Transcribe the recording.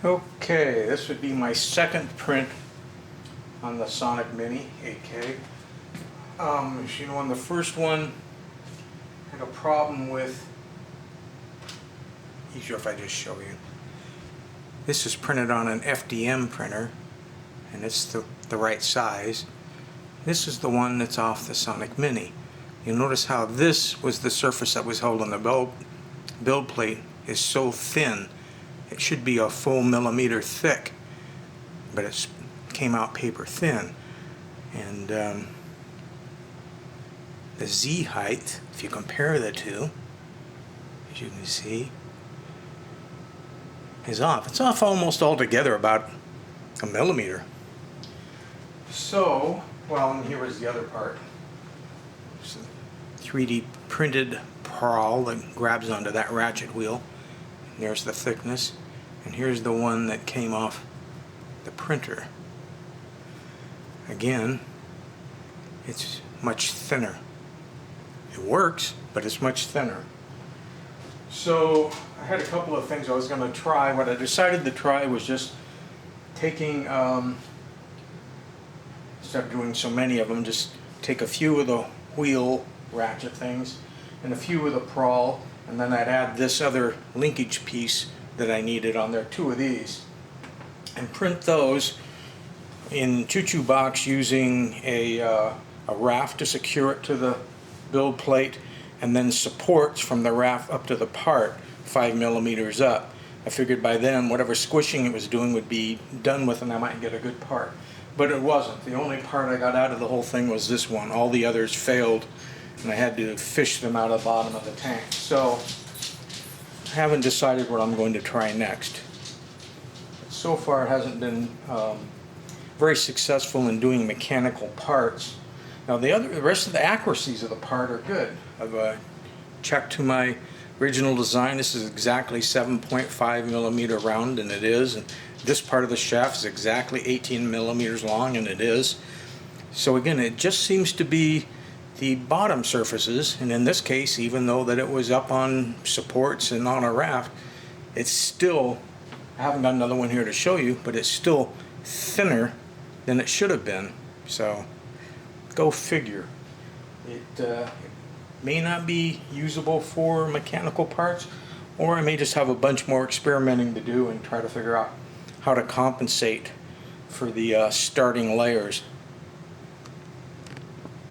Okay, this would be my second print on the Sonic Mini 8K. As you know, on the first one, I had a problem with, easier if I just show you. This is printed on an FDM printer, and it's the right size. This is the one that's off the Sonic Mini. You'll notice how this was the surface that was holding the build plate is so thin. It should be a full millimeter thick, but it came out paper thin. And the Z height, if you compare the two, as you can see, is off. It's off almost altogether, about a millimeter. So, well, and here is the other part. It's a 3D printed prowl that grabs onto that ratchet wheel. And there's the thickness. And here's the one that came off the printer. Again, it's much thinner. It works, but it's much thinner. So I had a couple of things I was going to try. What I decided to try was just taking, instead of doing so many of them, just take a few of the wheel ratchet things and a few of the prowl, and then I'd add this other linkage piece that I needed on there, 2 of these, and print those in choo-choo box using a raft to secure it to the build plate, and then supports from the raft up to the part 5 millimeters up. I figured by then whatever squishing it was doing would be done with and I might get a good part. But it wasn't. The only part I got out of the whole thing was this one. All the others failed and I had to fish them out of the bottom of the tank. So I haven't decided what I'm going to try next. So far it hasn't been very successful in doing mechanical parts. Now the rest of the accuracies of the part are good. I've checked to my original design. This is exactly 7.5 millimeter round, and it is. And this part of the shaft is exactly 18 millimeters long, and it is. So again, it just seems to be the bottom surfaces, and in this case, even though that it was up on supports and on a raft, it's still, I haven't got another one here to show you, but it's still thinner than it should have been. So go figure. It may not be usable for mechanical parts, or I may just have a bunch more experimenting to do and try to figure out how to compensate for the starting layers.